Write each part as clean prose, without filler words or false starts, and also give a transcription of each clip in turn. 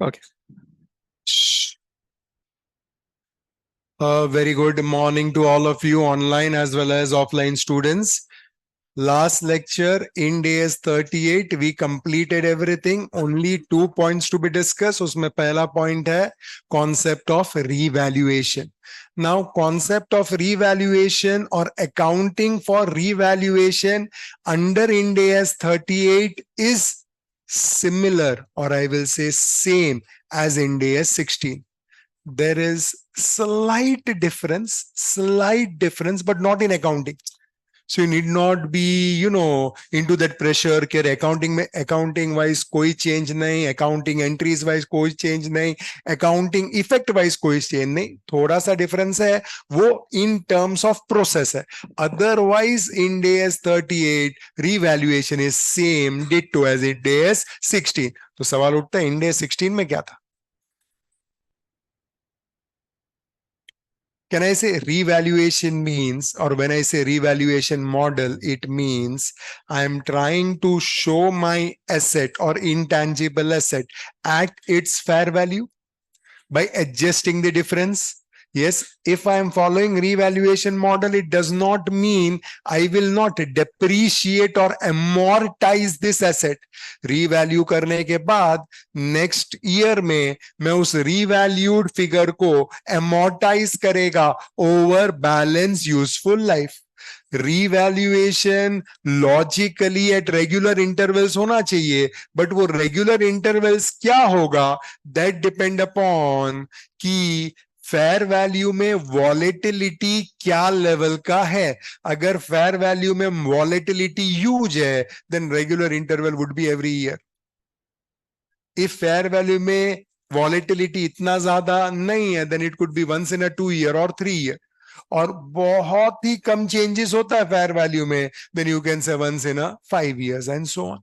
Okay. Very good morning to all of you online as well as offline students. Last lecture in days 38 we completed everything. Only 2 points to be discussed. उसमें पहला point है concept of revaluation. Now concept of revaluation or accounting for revaluation under Ind AS 38 is similar, or I will say same as Ind AS 16. There is slight difference, but not in accounting. So you need not be, into that pressure कि accounting wise कोई change नहीं, accounting entries wise कोई change नहीं, accounting effect wise कोई change नहीं. थोड़ा सा difference है, वो in terms of process है. Otherwise, Ind AS 38 revaluation is same ditto as Ind AS 16. तो सवाल उठता है Ind AS 16 में क्या था? Can I say revaluation means, or when I say revaluation model, it means I am trying to show my asset or intangible asset at its fair value by adjusting the difference. Yes, if I am following revaluation model, it does not mean I will not depreciate or amortize this asset. Revalue करने के बाद next year में मैं उस revalued figure को amortize करेगा over balance useful life. Revaluation logically at regular intervals होना चाहिए, but वो regular intervals क्या होगा, that depend upon कि फेयर वैल्यू में वॉलेटिलिटी क्या लेवल का है. अगर फेयर वैल्यू में वॉलेटिलिटी ह्यूज है, then regular interval would be every year. If fair value में वॉलेटिलिटी इतना ज्यादा नहीं है, then it could be once in a 2 year और 3 year. और बहुत ही कम चेंजेस होता है फेयर वैल्यू में, then you can say once in a 5 years and so on.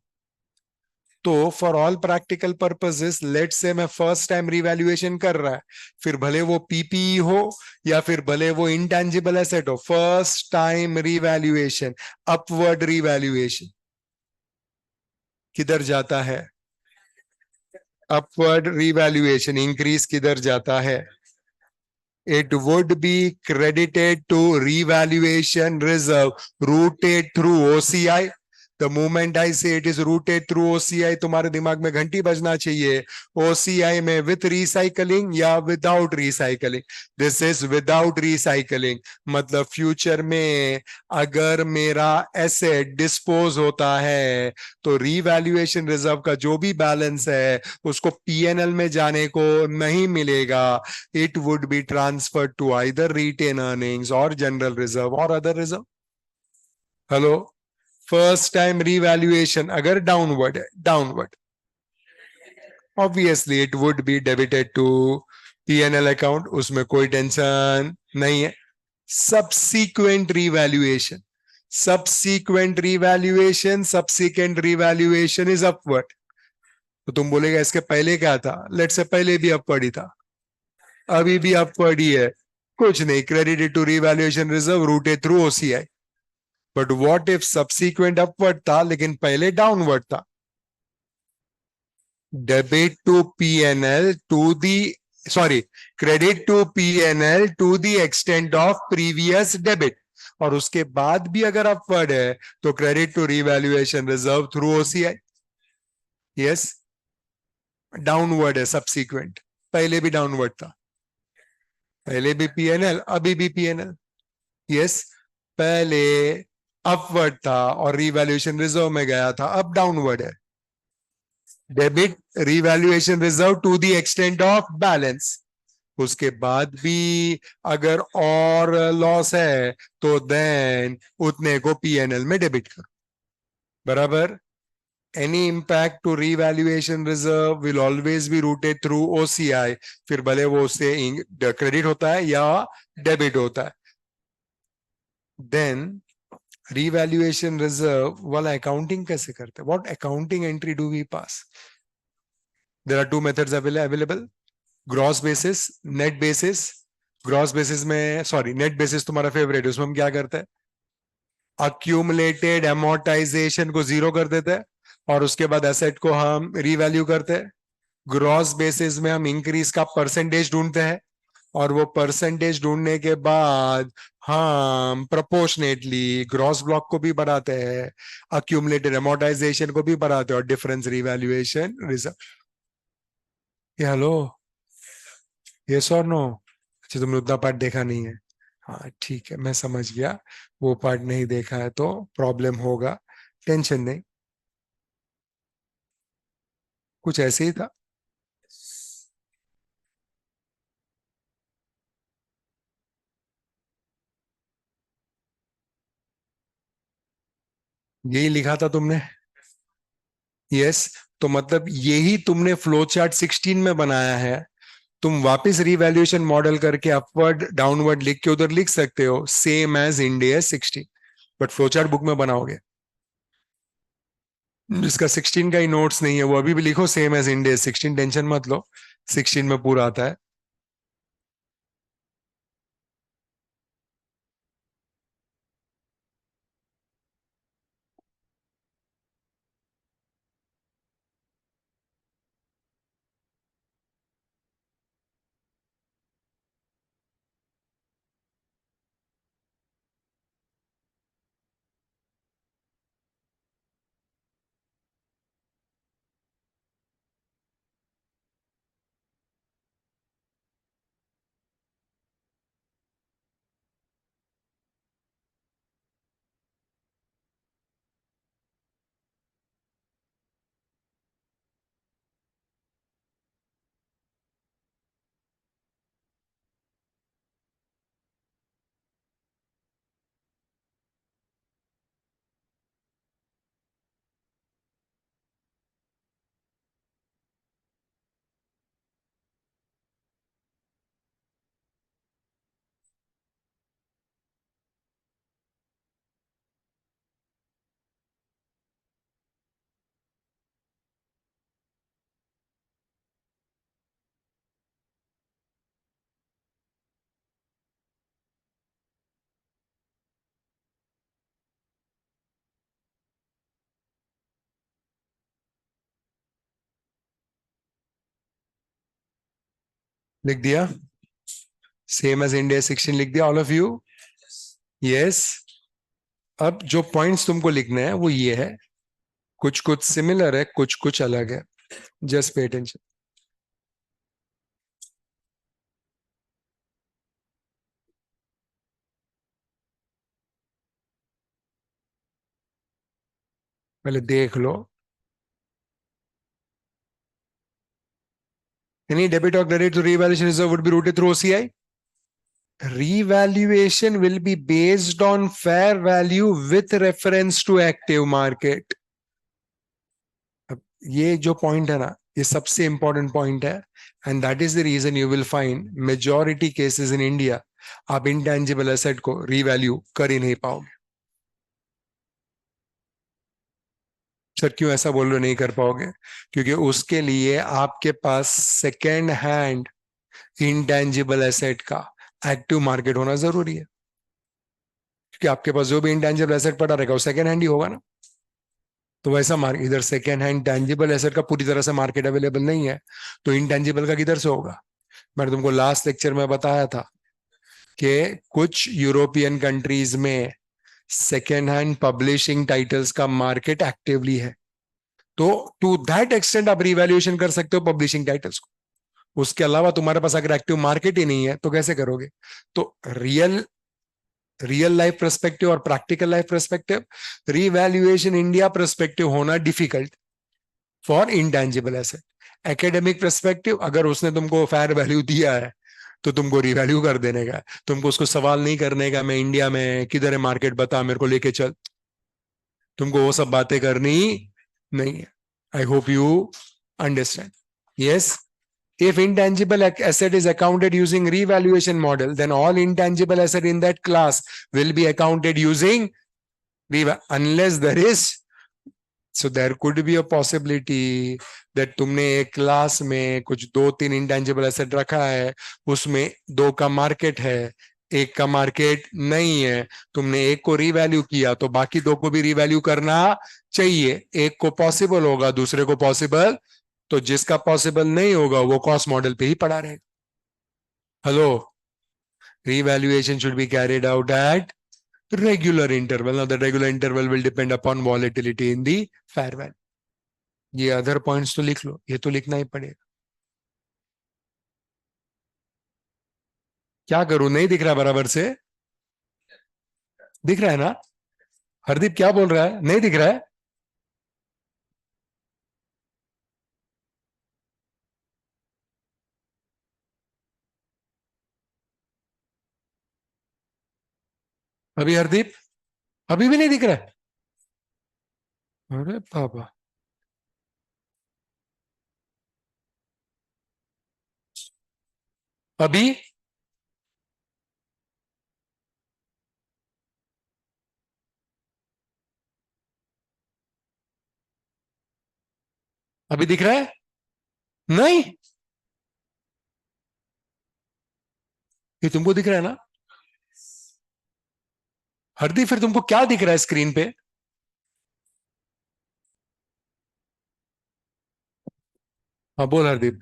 तो for all practical purposes, let say मैं फर्स्ट टाइम रिवैल्यूएशन कर रहा है, फिर भले वो पीपीई हो या फिर भले वो इंटेंजिबल एसेट हो, first time revaluation, upward revaluation किधर जाता है? अपवर्ड रिवैल्यूएशन इंक्रीज किधर जाता है? It would be credited to revaluation reserve routed through OCI. The moment I say it is routed through OCI, तुम्हारे दिमाग में घंटी बजना चाहिए. OCI में with recycling या without recycling? This is without recycling. मतलब फ्यूचर में अगर मेरा एसेट डिस्पोज होता है तो रीवैल्यूएशन रिजर्व का जो भी बैलेंस है उसको पीएनएल में जाने को नहीं मिलेगा. It would be transferred to either retained earnings or general reserve or other reserve. Hello? First time revaluation अगर downward है, downward, obviously it would be debited to P&L account, उसमें कोई टेंशन नहीं है. Subsequent revaluation is upward. तो तुम बोलेगा इसके पहले क्या था? लेट से पहले भी अपवर्ड ही था, अभी भी अपवर्ड ही है. कुछ नहीं, credited to revaluation reserve routed through OCI. But what if subsequent upward था लेकिन पहले डाउनवर्ड था? Debit to PNL to the credit to PNL to the extent of previous debit. और उसके बाद भी अगर अपवर्ड है तो credit to revaluation reserve through OCI. Yes, downward है सब्सीक्वेंट, पहले भी डाउनवर्ड था, पहले भी पीएनएल अभी भी पीएनएल. यस, पहले अपवर्ड था और रिवैल्यूएशन रिजर्व में गया था, अब डाउनवर्ड है. Debit revaluation reserve to the extent of balance. उसके बाद भी अगर और लॉस है तो देन उतने को पीएनएल में डेबिट करो. बराबर. Any impact to revaluation reserve will always be routed through OCI. फिर भले वो उससे क्रेडिट होता है या डेबिट होता है. देन revaluation reserve वाला अकाउंटिंग कैसे करते हैं? What accounting entry do we pass? There are two methods available. Gross basis, net basis. Gross basis में net basis तुम्हारा फेवरेट है, उसमें हम क्या करते हैं? Accumulated amortization को जीरो कर देते हैं और उसके बाद एसेट को हम रीवैल्यू करते हैं. ग्रॉस बेसिस में हम इंक्रीज का परसेंटेज ढूंढते हैं, और वो परसेंटेज ढूंढने के बाद हम प्रोपोर्शनेटली ग्रॉस ब्लॉक को भी बढ़ाते हैं, अक्यूमुलेटेड अमोर्टाइजेशन को भी बढ़ाते हैं, और डिफरेंस रिवैल्यूएशन रिजर्व। ये हेलो, यस और नो? अच्छा, तुमने उतना पार्ट देखा नहीं है। हाँ ठीक है, मैं समझ गया। वो पार्ट नहीं देखा है तो प्रॉब्लम होगा, टेंशन नहीं। कुछ ऐसे ही था। यही लिखा था तुमने? यस। तो मतलब यही तुमने फ्लो चार्ट 16 में बनाया है। तुम वापस रिवैल्यूएशन मॉडल करके अपवर्ड डाउनवर्ड लिख के उधर लिख सकते हो, same as India 16। But flow chart book में बनाओगे, जिसका 16 का ही नोट्स नहीं है वो अभी भी लिखो सेम एज इंडिया 16, टेंशन मत लो, 16 में पूरा आता है। लिख दिया, सेम एज इंडिया 16 लिख दिया ऑल ऑफ यू? यस। अब जो पॉइंट्स तुमको लिखने हैं वो ये है, कुछ कुछ सिमिलर है, कुछ कुछ अलग है, जस्ट पे अटेंशन। पहले देख लो। Any debit or credit to revaluation reserve would be routed through OCI. Revaluation will be based on fair value with reference to active market. अब ये जो पॉइंट है ना, ये सबसे इंपॉर्टेंट पॉइंट है, and that is the reason you will find majority cases in India आप intangible asset को रीवैल्यू कर ही नहीं पाओगे। सर क्यों ऐसा बोल रहे हो नहीं कर पाओगे? क्योंकि उसके लिए आपके पास सेकेंड हैंड इंटेंजिबल एसेट का एक्टिव मार्केट होना जरूरी है, क्योंकि आपके पास जो भी इंटेंजिबल एसेट पड़ा रहेगा वो सेकेंड हैंड ही होगा ना। तो वैसा मार्केट इधर सेकेंड हैंड टेंजिबल एसेट का पूरी तरह से मार्केट अवेलेबल नहीं है, तो इंटेंजिबल का किधर से होगा? मैंने तुमको लास्ट लेक्चर में बताया था कि कुछ यूरोपियन कंट्रीज में सेकेंड हैंड पब्लिशिंग टाइटल्स का मार्केट एक्टिवली है, तो टू दैट एक्सटेंट आप रिवैल्यूएशन कर सकते हो पब्लिशिंग टाइटल्स को। उसके अलावा तुम्हारे पास अगर एक्टिव मार्केट ही नहीं है तो कैसे करोगे? तो रियल लाइफ पर्सपेक्टिव और practical life perspective, revaluation India perspective होना difficult for intangible asset. Academic perspective, अगर उसने तुमको फेयर वैल्यू दिया है तो तुमको रिवैल्यू कर देने का, तुमको उसको सवाल नहीं करने का, मैं इंडिया में किधर है मार्केट बता मेरे को लेके चल, तुमको वो सब बातें करनी नहीं है। I hope you understand. Yes. If intangible asset is accounted using revaluation model, then all intangible asset in that class will be accounted using unless there is, so there could be a possibility that तुमने एक class में कुछ दो तीन intangible asset रखा है, उसमें दो का मार्केट है, एक का मार्केट नहीं है, तुमने एक को रीवैल्यू किया तो बाकी दो को भी रीवैल्यू करना चाहिए। एक को पॉसिबल होगा, दूसरे को पॉसिबल तो जिसका पॉसिबल नहीं होगा वो कॉस्ट मॉडल पे ही पड़ा रहेगा. Hello. Revaluation should be carried out at regular interval. Now, the regular interval will depend upon volatility in the fair value. ये अदर पॉइंट्स तो लिख लो, ये तो लिखना ही पड़ेगा. क्या करूं, नहीं दिख रहा बराबर से? दिख रहा है ना? हरदीप क्या बोल रहा है, नहीं दिख रहा है? अभी हरदीप, अभी भी नहीं दिख रहा है? अरे बाबा. अभी, अभी दिख रहा है? नहीं. ये तुमको दिख रहा है ना? हरदीप फिर तुमको क्या दिख रहा है स्क्रीन पे? हाँ बोल हरदीप.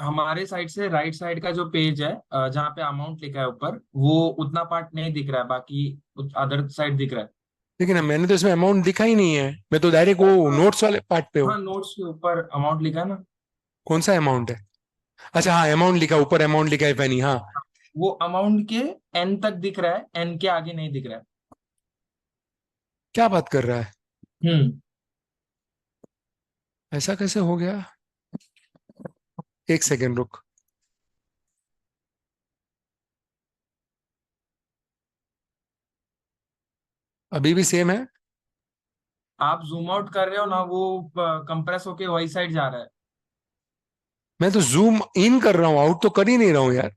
हमारे साइड से राइट साइड का जो पेज है, जहाँ पे अमाउंट लिखा है ऊपर, वो उतना पार्ट नहीं दिख रहा है, बाकी अदर साइड दिख रहा है। लेकिन मैंने तो इसमें अमाउंट दिखा ही नहीं है, मैं तो डायरेक्ट वो हाँ। नोट्स वाले पार्ट पे हूँ. हाँ, नोट्स के ऊपर अमाउंट लिखा है ना। कौन सा अमाउंट है? अच्छा हाँ, अमाउंट लिखा, ऊपर अमाउंट लिखा है फैनी, हाँ. वो अमाउंट के एन तक दिख रहा है, एन के आगे नहीं दिख रहा है। क्या बात कर रहा है? हम्म। ऐसा कैसे हो गया? एक सेकेंड रुक. अभी भी सेम है? आप जूम आउट कर रहे हो ना, वो कंप्रेस होके वही साइड जा रहा है। मैं तो जूम इन कर रहा हूँ, आउट तो कर ही नहीं रहा हूँ यार.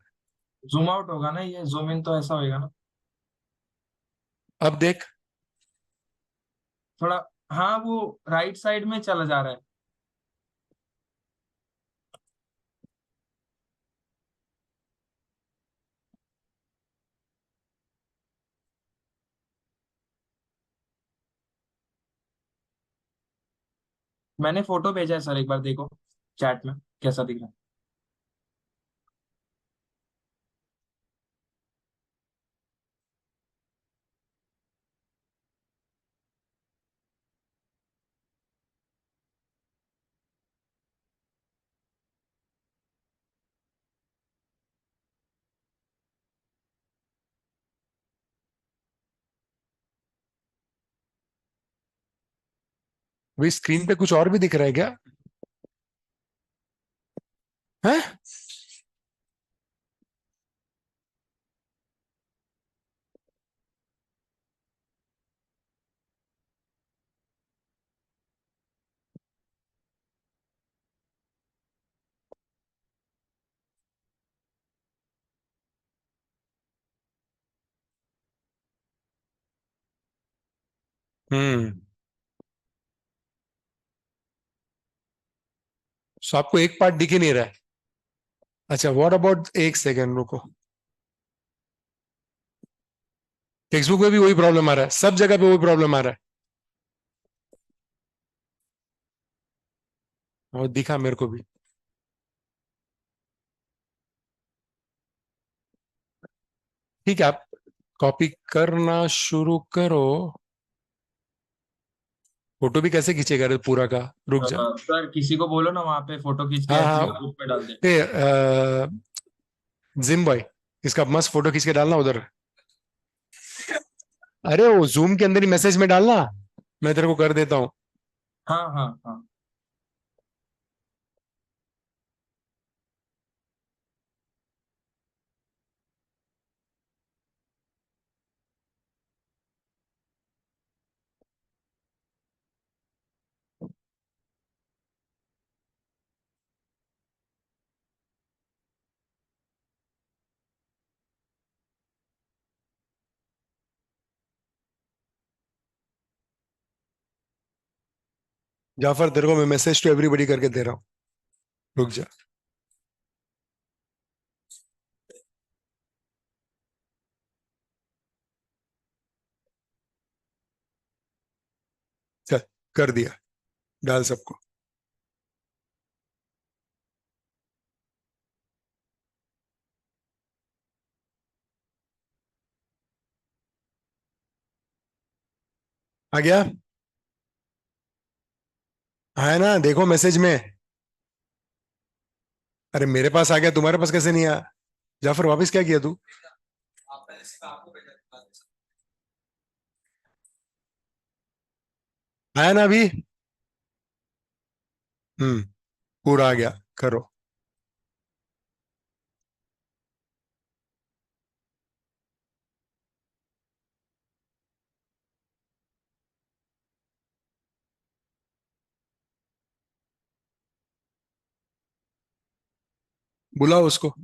जूम आउट होगा ना, ये जूम इन तो ऐसा होएगा ना। अब देख. थोड़ा। हाँ, वो राइट साइड में चला जा रहा है। मैंने फोटो भेजा है सर, एक बार देखो चैट में कैसा दिख रहा है। अभी स्क्रीन पे कुछ और भी दिख रहा है क्या? है? हम्म. सो आपको एक पार्ट दिख ही नहीं रहा है? अच्छा, व्हाट अबाउट, एक सेकेंड रुको. टेक्स्ट बुक में भी वही प्रॉब्लम आ रहा है, सब जगह पे वही प्रॉब्लम आ रहा है. और दिखा मेरे को भी. ठीक है, आप कॉपी करना शुरू करो. फोटो भी कैसे खींचेगा रे पूरा का? रुक जा. सर किसी को बोलो ना वहां पे फोटो खींच हाँ के हाँ. ग्रुप पे डाल दे। ए, जिम बॉय, इसका मस्त फोटो खींच के डालना उधर. अरे वो जूम के अंदर ही मैसेज में डालना, मैं तेरे को कर देता हूँ. हाँ हाँ हाँ। जाफर, तेरे को मैं मैसेज टू एवरीबॉडी करके दे रहा हूँ. रुक जा. चल, कर दिया, डाल सबको. आ गया? है ना, देखो मैसेज में। अरे मेरे पास आ गया, तुम्हारे पास कैसे नहीं आया? जाफर वापस क्या किया तू? आया ना अभी? पूरा आ गया। करो। बुलाओ उसको।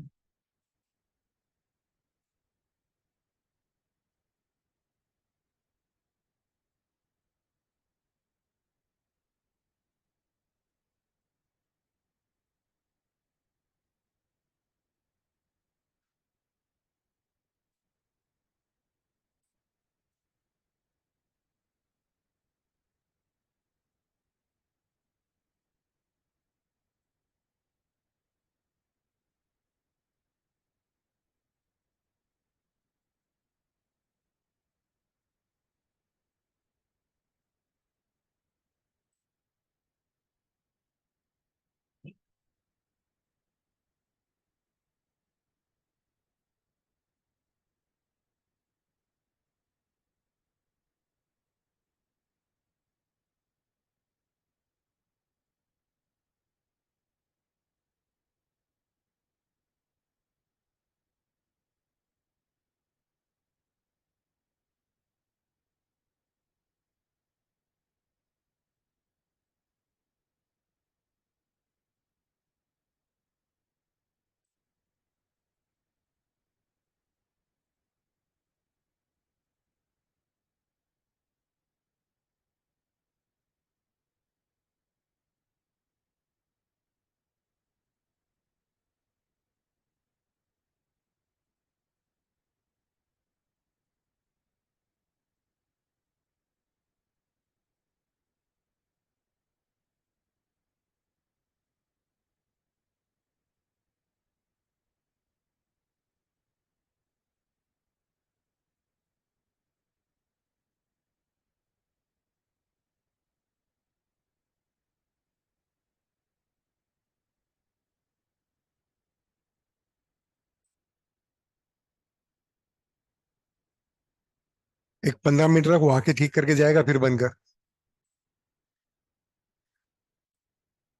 15 मिनट रख, वो आके ठीक करके जाएगा, फिर बंद कर।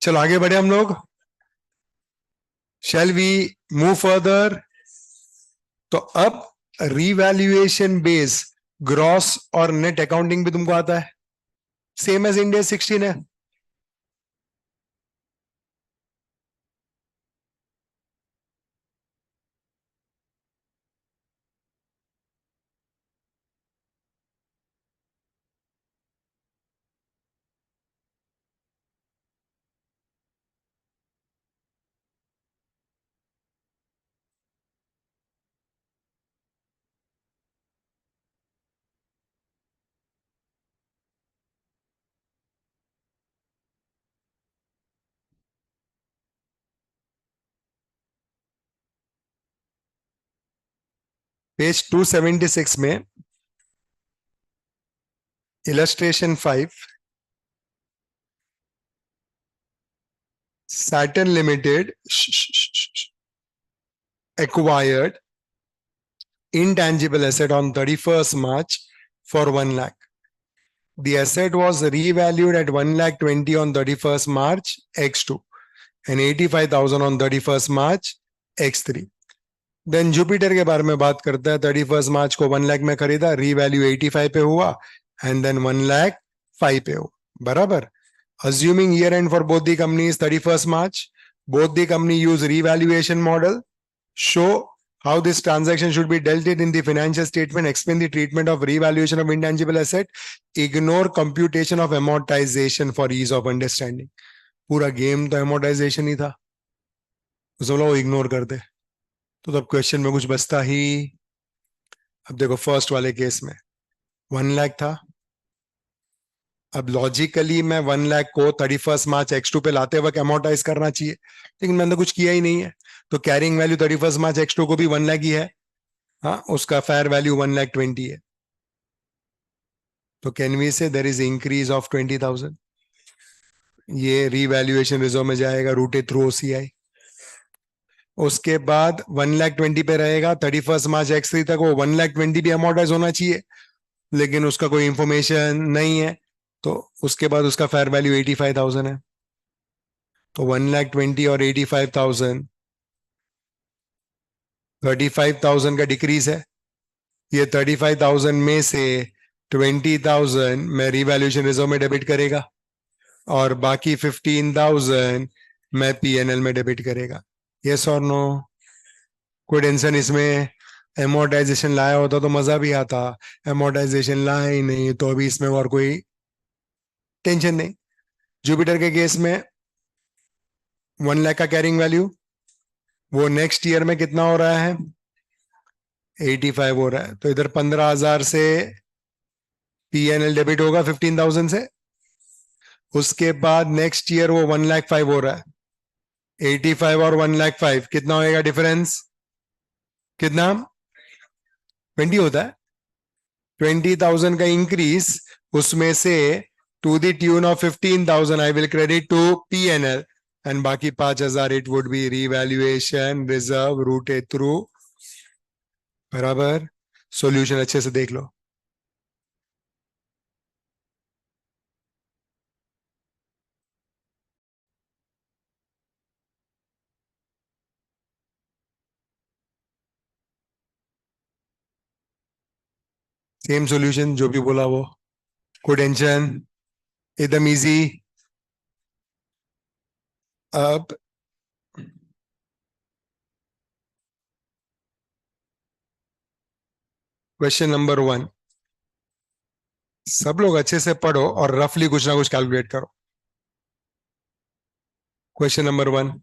चलो आगे बढ़े हम लोग। Shall we move further? तो अब रिवैल्यूएशन बेस ग्रॉस और नेट अकाउंटिंग भी तुमको आता है, सेम एज इंडिया 16 है। पेज 276 में illustration 5, Saturn limited acquired intangible asset on 31st March for 1 lakh. The asset was revalued at 1 lakh 20 on 31st March X2 and 85,000 on 31st March X3. Then Jupiter के बारे में बात करता है, 31st मार्च को 1 लाख में खरीदा, रीवैल्यू 85 पे हुआ एंड देन 1 लाख 5 पे हुआ, बराबर। Assuming year end for both the companies 31st March, both the company use revaluation model. Show how this transaction should be dealt in the financial statement. Explain the treatment of revaluation of intangible asset. Ignore computation of amortization for ease of understanding. पूरा game तो amortization ही था, उसको लोग ignore करते, तो तब question में कुछ बचता ही। अब देखो फर्स्ट वाले केस में 1 लाख था। अब लॉजिकली मैं 1 लाख को 31st मार्च X2 पे लाते वक्त अमोर्टाइज करना चाहिए, लेकिन मैंने तो कुछ किया ही नहीं है। तो कैरिंग वैल्यू 31st मार्च X2 को भी 1 लाख ही है। हाँ, उसका फेयर वैल्यू 1 लाख 20 है। तो can we say there is increase of 20,000। ये रीवैल्यूएशन रिजर्व में जाएगा रूटेड थ्रू ओसीआई। उसके बाद 1,20,000 पे रहेगा 31 मार्च X3 तक, वो 1,20,000 भी अमोर्टाइज होना चाहिए, लेकिन उसका कोई इंफॉर्मेशन नहीं है। तो उसके बाद उसका फेयर वैल्यू 85,000 है। तो 1,20,000 और 85,000, 35,000 का डिक्रीज है। ये 35,000 में से 20,000 मैं रिवैल्यूएशन रिजर्व में डेबिट करेगा, और बाकी 15,000 मैं पीएनएल में डेबिट करेगा। यस और नो? कोई टेंशन इसमें? एमोर्टाइजेशन लाया होता तो मजा भी आता। एमोर्टाइजेशन लाया ही नहीं, तो अभी इसमें और कोई टेंशन नहीं। जुपिटर के केस में 1 लाख का कैरिंग वैल्यू, वो नेक्स्ट ईयर में कितना हो रहा है? 85 हो रहा है। तो इधर 15,000 से पीएनएल डेबिट होगा 15,000 से। उसके बाद नेक्स्ट ईयर वो 1,05,000 हो रहा है। 85 और 1,05,000 कितना होएगा डिफरेंस? कितना? 20 होता है। 20,000 का इंक्रीज, उसमें से to the tune of 15,000 I will credit to PNL, and बाकी 5,000 it would be revaluation reserve routed through. बराबर? सॉल्यूशन अच्छे से देख लो। सेम सॉल्यूशन जो भी बोला वो, कोई टेंशन, एकदम इजी। अब क्वेश्चन नंबर 1, सब लोग अच्छे से पढ़ो और रफली कुछ ना कुछ कैलकुलेट करो। क्वेश्चन नंबर 1,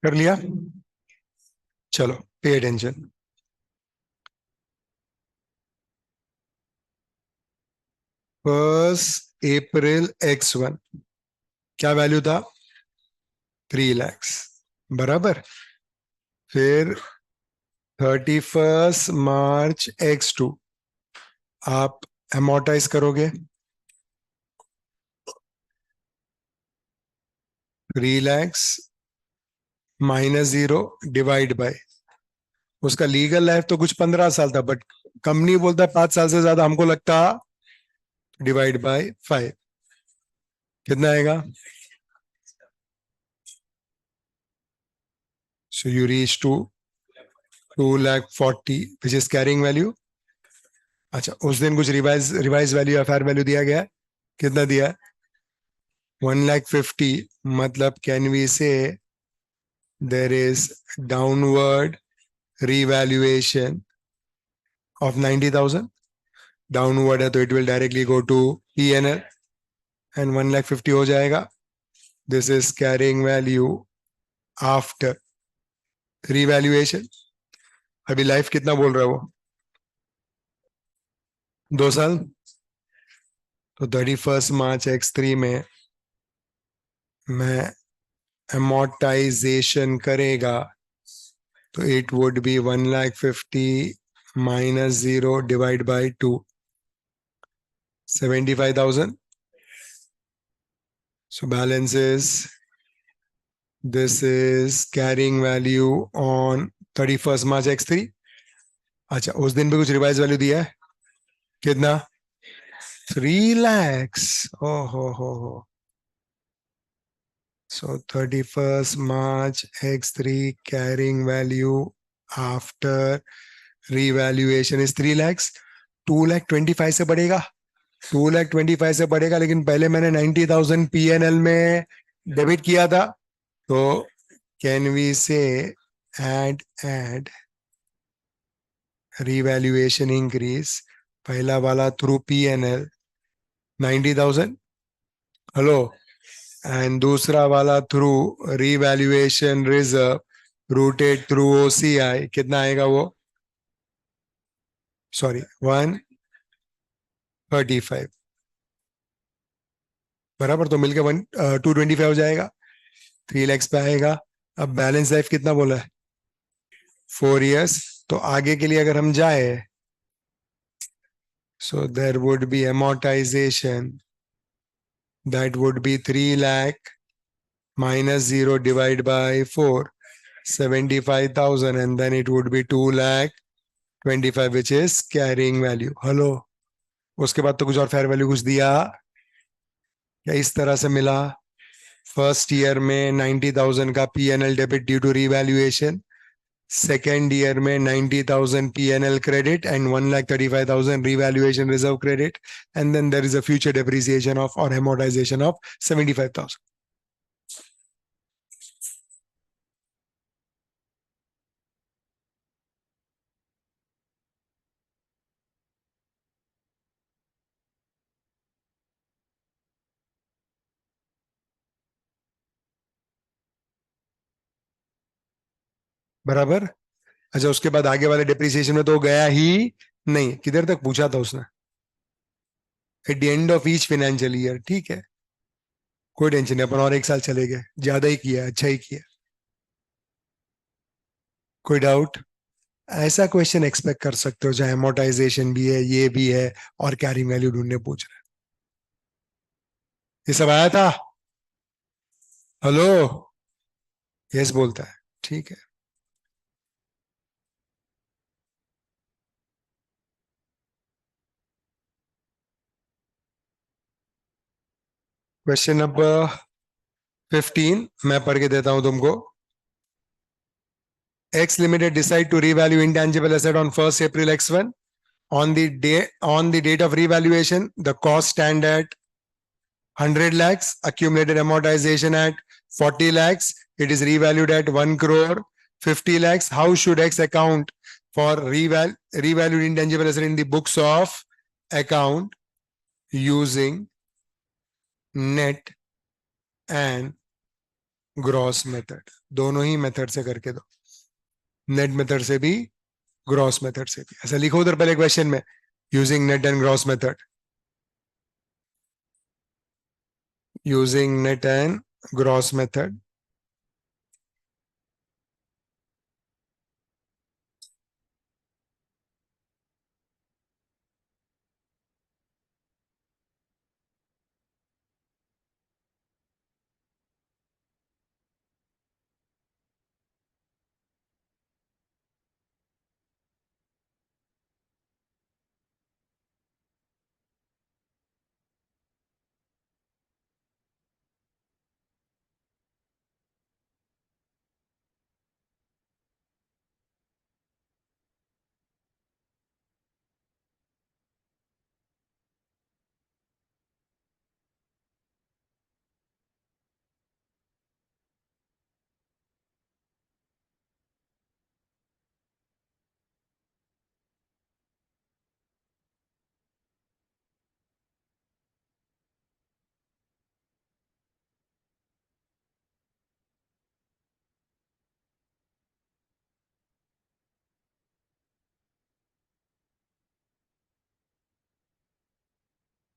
कर लिया? चलो pay attention. First April X1 क्या वैल्यू था? 3 lakhs, बराबर। फिर 31st March X2 आप amortize करोगे 3 lakhs माइनस 0 डिवाइड बाय, उसका लीगल लाइफ तो कुछ 15 साल था, बट कंपनी बोलता है 5 साल से ज्यादा, हमको लगता डिवाइड बाय 5, कितना आएगा? So you reach to 2,40,000 which is carrying value. अच्छा, उस दिन कुछ रिवाइज रिवाइज वैल्यू या फेयर वैल्यू दिया गया है? कितना दिया है? 1,50,000। मतलब can we say there is downward revaluation of 90,000? Downward है तो it will directly go to PNL and 1,50,000 हो जाएगा। This is carrying value after revaluation. अभी लाइफ कितना बोल रहा है वो? 2 साल। तो 31st March X3 में मैं amortization करेगा तो it would B 1,50,000 minus 0 divide by 2, 75,000। So balance is, this is carrying value on 31st March X3। अच्छा, उस दिन भी कुछ रिवाइज वैल्यू दिया है? कितना? 3 lakhs। ओ हो। So 31st March X3 carrying value after revaluation is 3 lakhs। 2,25,000 से बढ़ेगा, 2,25,000 से बढ़ेगा, लेकिन पहले मैंने 90,000 PNL में डेबिट किया था। तो कैन वी से एड revaluation increase, पहला वाला थ्रू PNL 90,000, हेलो, एंड दूसरा वाला through revaluation reserve rooted through OCI, कितना आएगा वो? सॉरी 135, बराबर। तो मिलकर 225 हो जाएगा, 3 lakhs पे आएगा। अब बैलेंस लाइफ कितना बोला है? 4 years। तो आगे के लिए अगर हम जाए, so there would be amortization, that would be 3 lakh minus 0 divided by 4, 75,000, and then it would be 2,25,000 which is carrying value। Hello, उसके बाद तो कुछ और फेयर वैल्यू कुछ दिया या इस तरह से मिला? फर्स्ट ईयर में 90,000 का PNL debit due to revaluation, second year में 90,000 PNL credit and 1,35,000 revaluation reserve credit, and then there is a future depreciation of or amortization of 75,000। बराबर। अच्छा, उसके बाद आगे वाले डिप्रिसिएशन में तो गया ही नहीं, किधर तक पूछा था उसने? At the end of each financial year, ठीक है, कोई टेंशन नहीं, अपन और 1 साल चले गए, ज्यादा ही किया, अच्छा ही किया। कोई डाउट? ऐसा क्वेश्चन एक्सपेक्ट कर सकते हो जहां एमोटाइजेशन भी है, ये भी है, और कैरिंग वैल्यू ढूंढने पूछ रहे हैं। ये सब आया था? हेलो, यस बोलता है, ठीक है। क्वेश्चन नंबर 15 मैं पढ़ के देता हूं तुमको। X Limited decide to revalue intangible asset on 1st April X1. On the date of revaluation, the cost stand at 100 lakhs, accumulated amortization at 40 lakhs. It is revalued at 1 crore 50 lakhs. How should X account for revalued intangible asset in the books of account using net and gross method, दोनों ही method से करके दो, net method से भी gross method से भी। ऐसा लिखो उधर पहले क्वेश्चन में, using net and gross method, using net and gross method.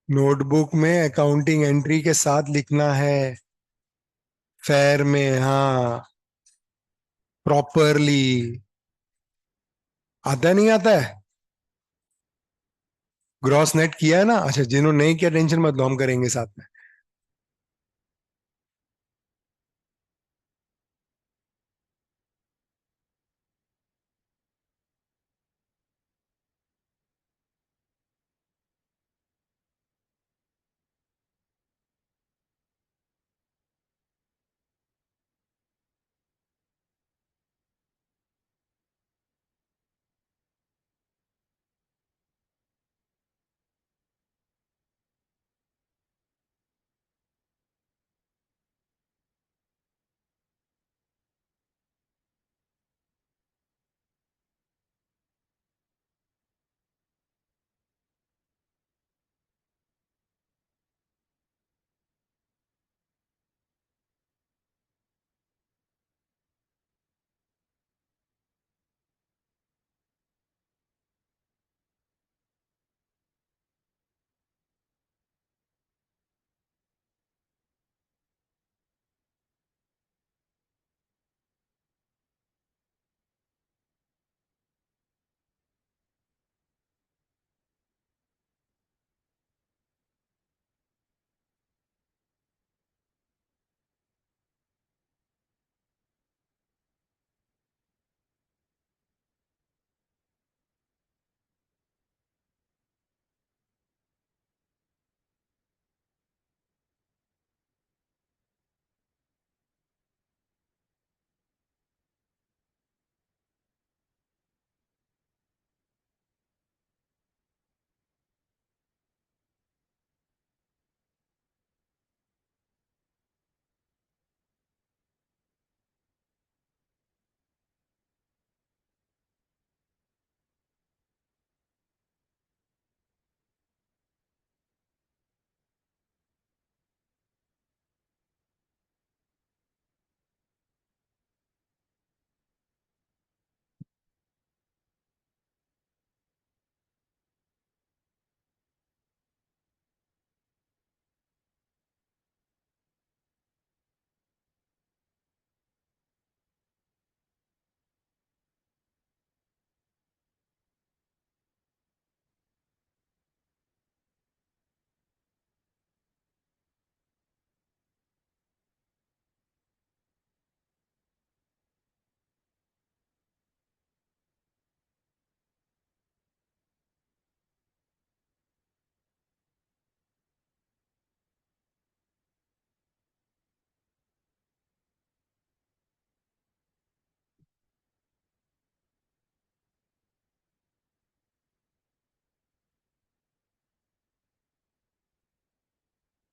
Notebook में अकाउंटिंग एंट्री के साथ लिखना है, फेयर में, हाँ, प्रॉपरली। आता है नहीं आता है? ग्रॉस नेट किया है ना? अच्छा, जिन्होंने नहीं किया टेंशन मत लो, हम करेंगे साथ में।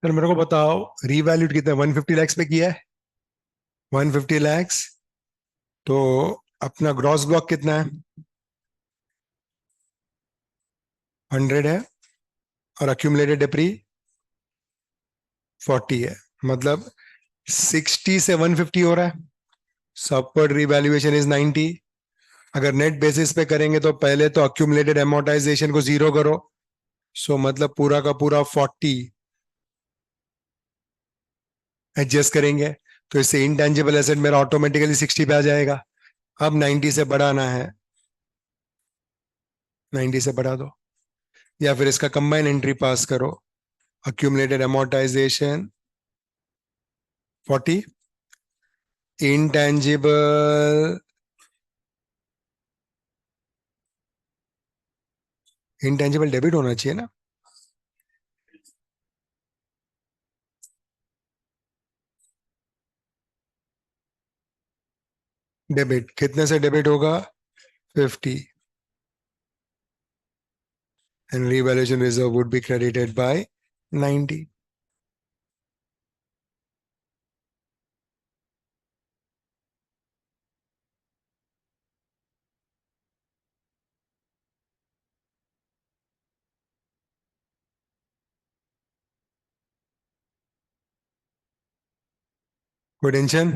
फिर मेरे को बताओ, रीवैल्यूड कितना, 150 lakhs पे किया है, 150 lakhs। तो अपना ग्रॉस ब्लॉक कितना है? 100 है, और अक्यूमुलेटेड डेप्री 40 है। मतलब 60 से 150 हो रहा है, सब पर रिवैल्यूएशन इज 90। अगर नेट बेसिस पे करेंगे तो पहले तो अक्यूमुलेटेड एमोर्टाइजेशन को जीरो करो, सो मतलब पूरा का पूरा 40 एडजस्ट करेंगे, तो इससे इंटेंजिबल एसेट मेरा ऑटोमेटिकली 60 पे आ जाएगा। अब 90 से बढ़ाना है, 90 से बढ़ा दो, या फिर इसका कंबाइन एंट्री पास करो, accumulated amortisation 40, intangible, intangible debit होना चाहिए ना, डेबिट कितने से डेबिट होगा, 50, and revaluation reserve would be credited by 90. कोई टेंशन?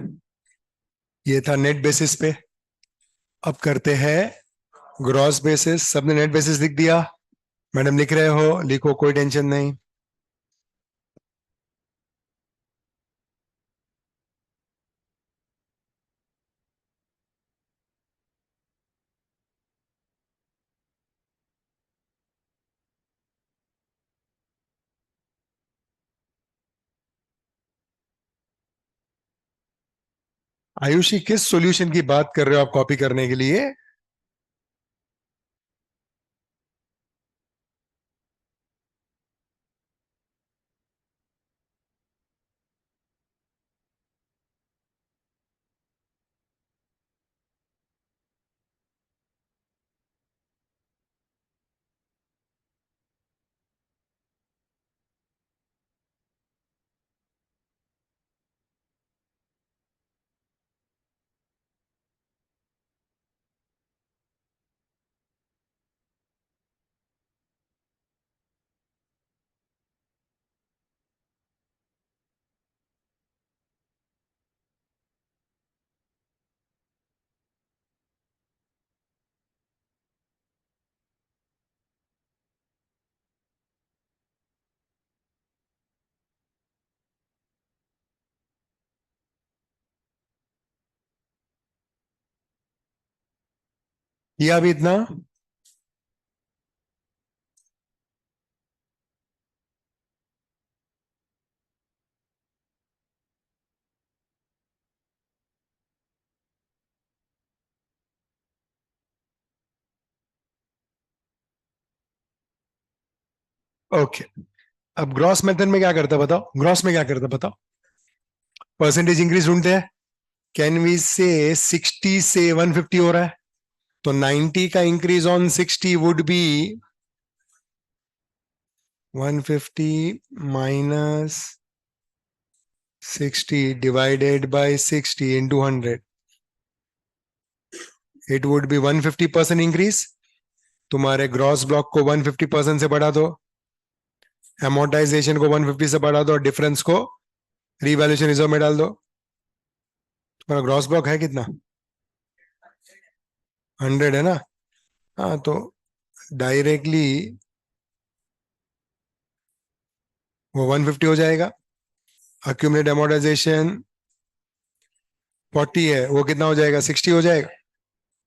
ये था नेट बेसिस पे। अब करते हैं ग्रॉस बेसिस। सबने नेट बेसिस लिख दिया? मैडम लिख रहे हो, लिखो, कोई टेंशन नहीं। आयुषी, किस सॉल्यूशन की बात कर रहे हो आप कॉपी करने के लिए? किया अभी इतना? ओके। अब ग्रॉस मेथड में क्या करता है बताओ, ग्रॉस में क्या करता है बताओ? परसेंटेज इंक्रीज ढूंढते हैं। कैन वी से 60 से 150 हो रहा है, तो 90 का increase on 60 would be 150 minus 60 divided by 60 into 100. It would be 150% increase. तुम्हारे ग्रॉस ब्लॉक को 150% से बढ़ा दो, एमोर्टाइजेशन को 150 से बढ़ा दो, और डिफरेंस को रीवैल्यूएशन रिजर्व में डाल दो। तुम्हारा ग्रॉस ब्लॉक है कितना? 100 है ना? हाँ, तो डायरेक्टली वो 150 हो जाएगा। अक्यूमुलेट एमोर्टाइजेशन 40 है, वो कितना हो जाएगा? 60 हो जाएगा,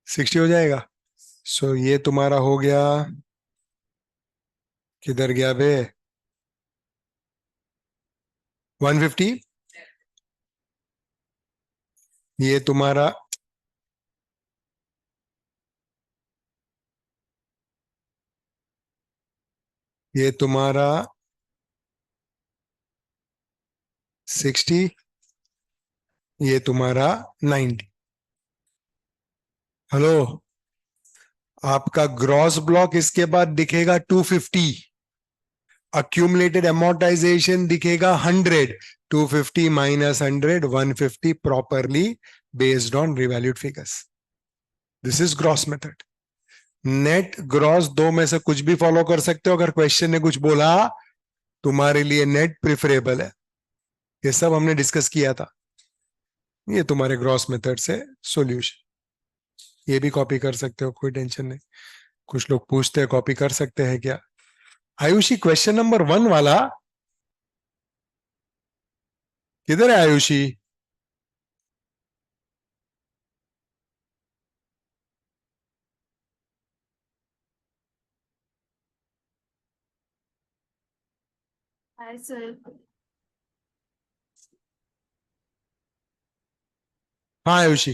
60 हो जाएगा। सो ये तुम्हारा हो गया, किधर गया बे, 150। ये तुम्हारा, ये तुम्हारा 60, ये तुम्हारा 90। हेलो, आपका ग्रॉस ब्लॉक इसके बाद दिखेगा 250, अक्यूमुलेटेड एमोर्टाइजेशन दिखेगा 100, 250 minus 100, 150 properly based on revalued figures. This is gross method. Net gross दो में से कुछ भी फॉलो कर सकते हो, अगर क्वेश्चन ने कुछ बोला तुम्हारे लिए नेट प्रिफरेबल है। ये सब हमने डिस्कस किया था। ये तुम्हारे ग्रॉस मेथड से सॉल्यूशन। ये भी कॉपी कर सकते हो, कोई टेंशन नहीं। कुछ लोग पूछते हैं कॉपी कर सकते हैं क्या। आयुषी क्वेश्चन नंबर 1 वाला किधर है आयुषी? Hi sir. हाँ आयुषी।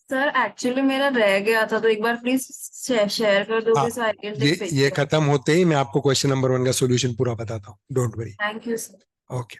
सर एक्चुअली मेरा रह गया था, तो एक बार प्लीज शेयर कर हाँ, दोगे सो आई कैन टेक ये पिक्चर। खत्म होते ही मैं आपको क्वेश्चन नंबर 1 का सॉल्यूशन पूरा बताता हूँ, don't worry. Thank you sir. Okay.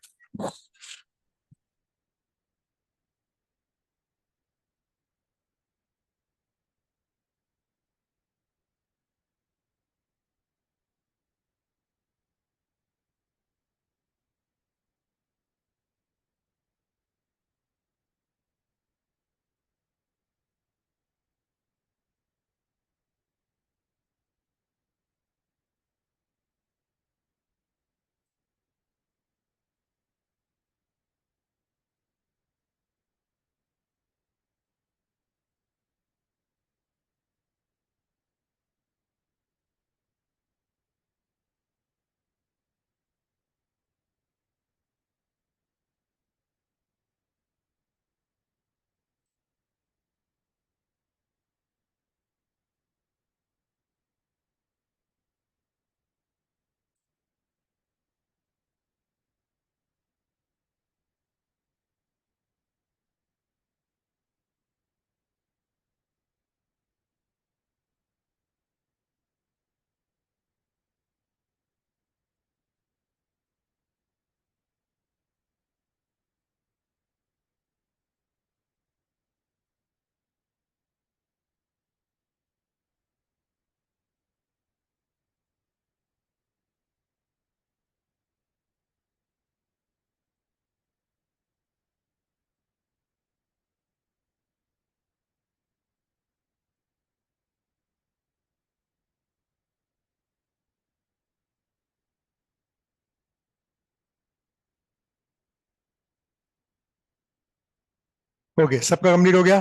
Okay, सबका कंप्लीट हो गया?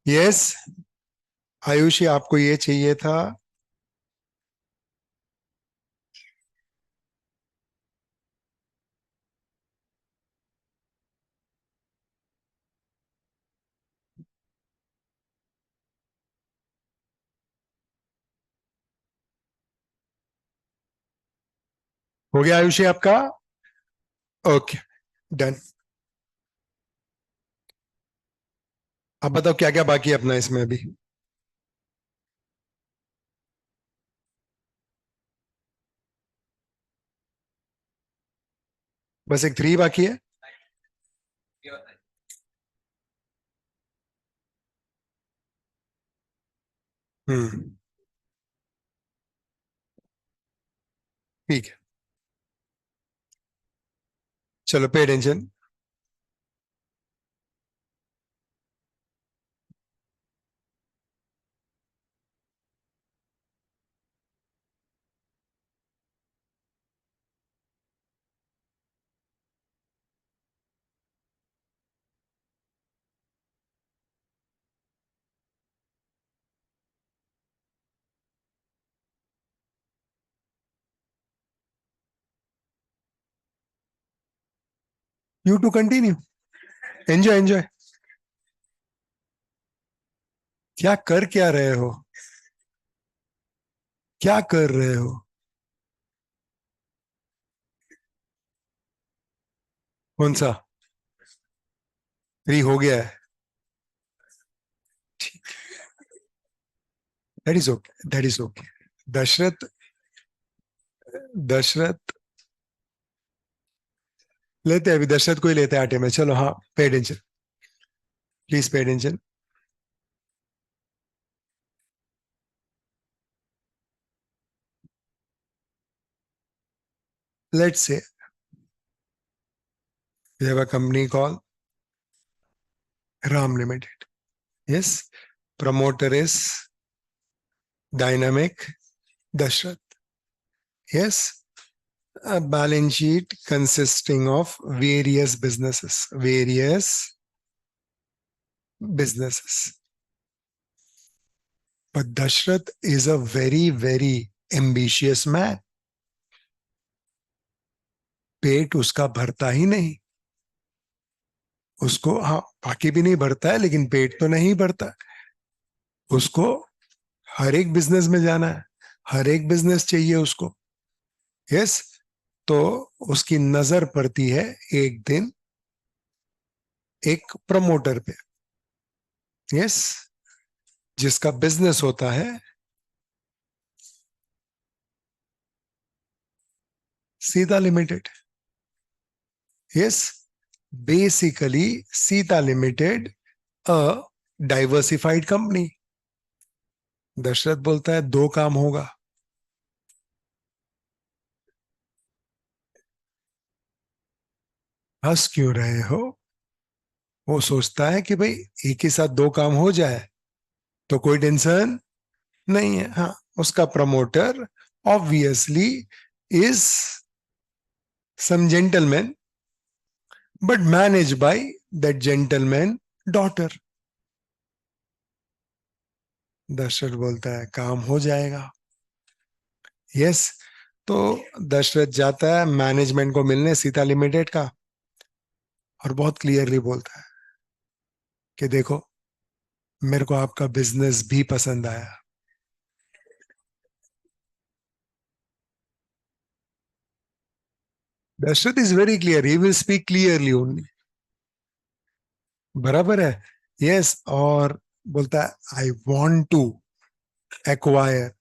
यस। आयुषी आपको ये चाहिए था? हो गया आयुषी आपका? Okay, done. अब बताओ क्या क्या बाकी है अपना इसमें अभी? बस एक 3 बाकी है। हम्म। ठीक है, चलो pay attention. You to continue, enjoy enjoy. क्या कर क्या रहे हो? क्या कर रहे हो? कौन सा? 3 हो गया है? That is okay, that is okay. Dasharath, Dasharath लेते हैं अभी, दशरथ को ही लेते हैं आटे में। चलो हाँ, pay attention, please pay attention. Let's say we have a company called Ram Limited. Yes, promoter is Dynamic Dashrath. Yes, A balance sheet consisting of various businesses. But Dashrath is a very, very ambitious man. पेट उसका भरता ही नहीं. उसको हाँ बाकी भी नहीं भरता है, लेकिन पेट तो नहीं भरता. उसको हर एक बिजनेस में जाना है, हर एक बिजनेस चाहिए उसको. यस. तो उसकी नजर पड़ती है एक दिन एक प्रमोटर पे. यस. जिसका बिजनेस होता है Sita limited. Yes. Basically Sita limited a diversified company. Dasharath बोलता है दो काम होगा. हंस क्यों रहे हो? वो सोचता है कि भाई एक ही साथ दो काम हो जाए तो कोई टेंशन नहीं है. हाँ, उसका promoter obviously is some gentleman, but manage by that gentleman daughter. Dasharath बोलता है काम हो जाएगा. यस. तो दशरथ जाता है मैनेजमेंट को मिलने सीता लिमिटेड का, और बहुत क्लियरली बोलता है कि देखो मेरे को आपका बिजनेस भी पसंद आया. Dasharath is very clear, he will speak clearly only. बराबर है. यस. और बोलता है I want to acquire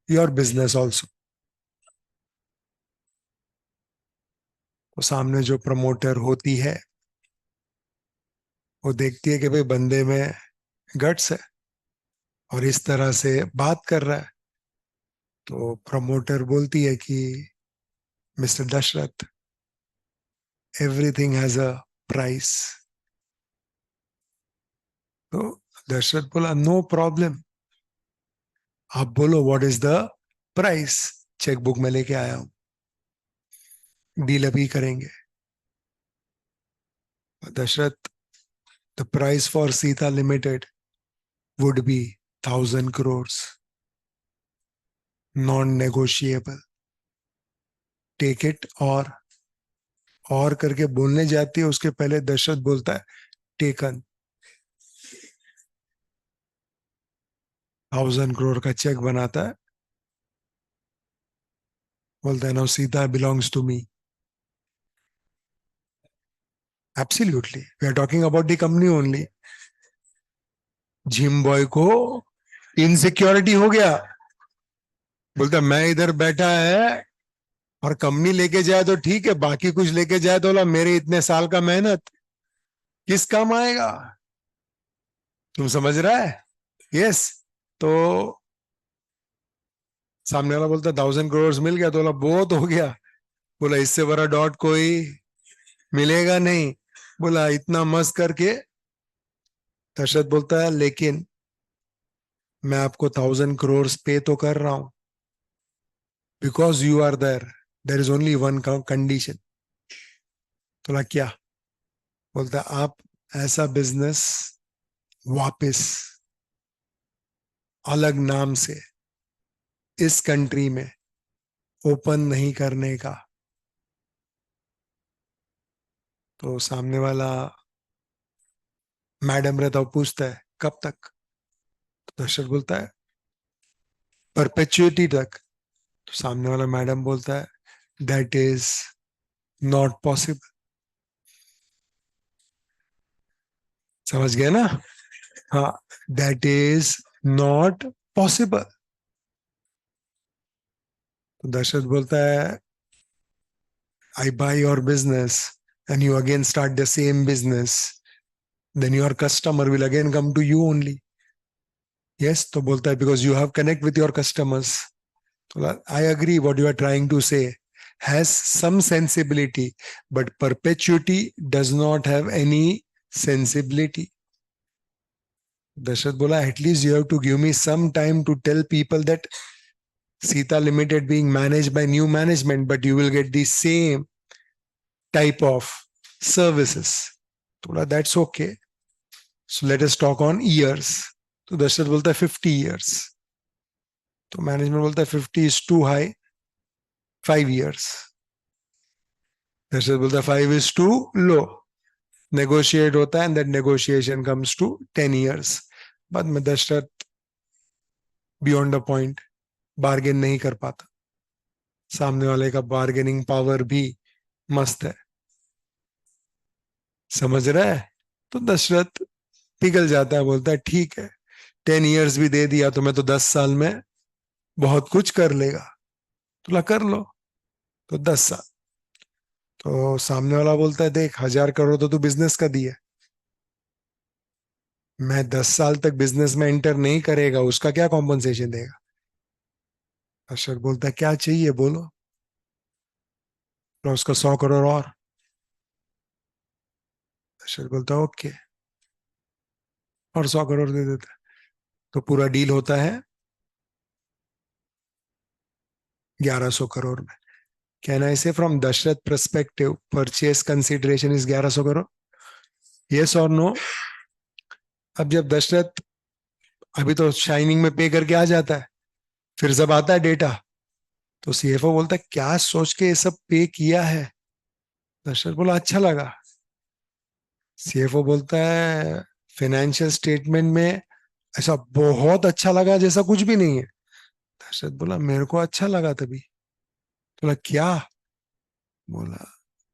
your business also. तो सामने जो प्रमोटर होती है वो देखती है कि भाई बंदे में गट्स है और इस तरह से बात कर रहा है. तो प्रमोटर बोलती है कि mister Dasharath, everything has a price. तो दशरथ बोला नो प्रॉब्लम, आप बोलो what is the price. Chequebook में लेके आया हूं, डील अभी करेंगे. Dasharath, the price for Sita limited would be 1,000 crores, non negotiable. Take it. और करके बोलने जाती है, उसके पहले दशरथ बोलता है टेकन. 1,000 crore का चेक बनाता है. बोलता है now Sita belongs to me. Absolutely, we are talking about the company only. Gym boy को इनसिक्योरिटी हो गया. बोलता मैं इधर बैठा है और कंपनी लेके जाए तो ठीक है, बाकी कुछ लेके जाए तो बोला मेरे इतने साल का मेहनत किस काम आएगा. तुम समझ रहा है. यस. तो सामने वाला बोलता 1,000 crores मिल गया, तो बोला बहुत हो गया. बोला इससे बड़ा डॉट कोई मिलेगा नहीं. बोला इतना मस्त करके. दशरथ बोलता है लेकिन मैं आपको 1,000 crores पे तो कर रहा हूं, because you are there is only one condition. तो बोला क्या. बोलता आप ऐसा बिजनेस वापस अलग नाम से इस कंट्री में ओपन नहीं करने का. तो सामने वाला मैडम रहता वो पूछता है कब तक. तो दशरथ बोलता है परपेचुइटी तक. तो सामने वाला मैडम बोलता है दैट इज नॉट पॉसिबल. समझ गए ना. हाँ, दैट इज नॉट पॉसिबल. तो दशरथ बोलता है I buy your business and you again start the same business, then your customer will again come to you only. Yes. तो बोलता है because you have connect with your customers. तो I agree what you are trying to say has some sensibility, but perpetuity does not have any sensibility. Dasharath बोला at least you have to give me some time to tell people that Sita Limited being managed by new management, but you will get the same type of services. थोड़ा that's okay. So let us talk on years. तो दशरथ बोलता है 50 years. तो management बोलता है 50 is too high, 5 years. Dasharath बोलता है 5 is too low. Negotiate होता है and that negotiation comes to 10 years. बाद में Dasharath beyond the point bargain नहीं कर पाता. सामने वाले का बार्गेनिंग पावर भी मस्त है, समझ रहा है. तो दशरथ पिघल जाता है, बोलता है ठीक है 10 years भी दे दिया तो मैं तो 10 साल में बहुत कुछ कर लेगा, तुला कर लो. तो 10 साल. तो सामने वाला बोलता है देख 1000 करोड़ तो तू बिजनेस का दिया, मैं 10 साल तक बिजनेस में एंटर नहीं करेगा, उसका क्या कॉम्पनसेशन देगा. अशर बोलता है क्या चाहिए बोलो. तो उसका 100 करोड़ और. अशर बोलता है ओके, और 100 करोड़ दे देता है. तो पूरा डील होता है 1100 करोड़ में. Can I say from Dasharath perspective purchase consideration is 1100 crore? Yes और नो? अब जब दशरथ अभी तो शाइनिंग में पे करके आ जाता है, फिर जब आता है डेटा तो सीएफओ बोलता है क्या सोच के ये सब पे किया है. दशरथ बोला अच्छा लगा. सीएफओ बोलता है फाइनेंशियल स्टेटमेंट में ऐसा बहुत अच्छा लगा जैसा कुछ भी नहीं है. दशरथ बोला मेरे को अच्छा लगा तभी. बोला क्या? बोला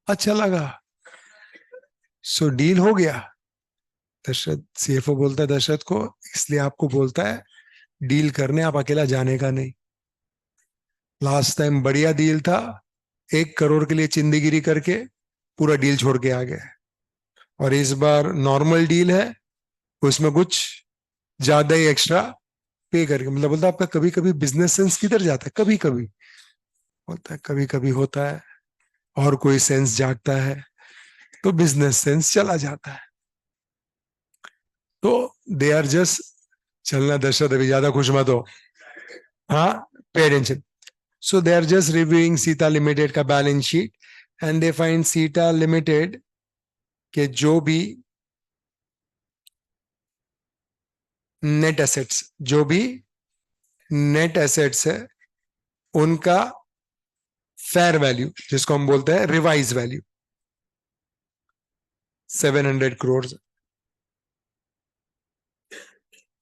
अच्छा लगा. सो डील हो गया. दशरथ सीएफओ बोलता है दशरथ को इसलिए आपको बोलता है डील करने, आप अकेला जाने का नहीं. लास्ट टाइम बढ़िया डील था, 1 करोड़ के लिए चिंदीगिरी करके पूरा डील छोड़ के आ गए, और इस बार नॉर्मल डील है, उसमें कुछ ज्यादा ही एक्स्ट्रा पे करके. मतलब बोलता है आपका कभी कभी बिजनेस सेंस किधर जाता है? कभी कभी बोलता है कभी कभी होता है, और कोई सेंस जागता है तो बिजनेस सेंस चला जाता है. तो दे आर जस्ट, चलना दशरथ अभी ज्यादा खुश मत हो, हाँ pay attention. So they are just reviewing Sita limited का balance sheet and they find Sita limited के जो भी नेट एसेट्स, जो भी नेट एसेट्स है उनका फेयर वैल्यू, जिसको हम बोलते हैं रिवाइज वैल्यू, 700 करोड़.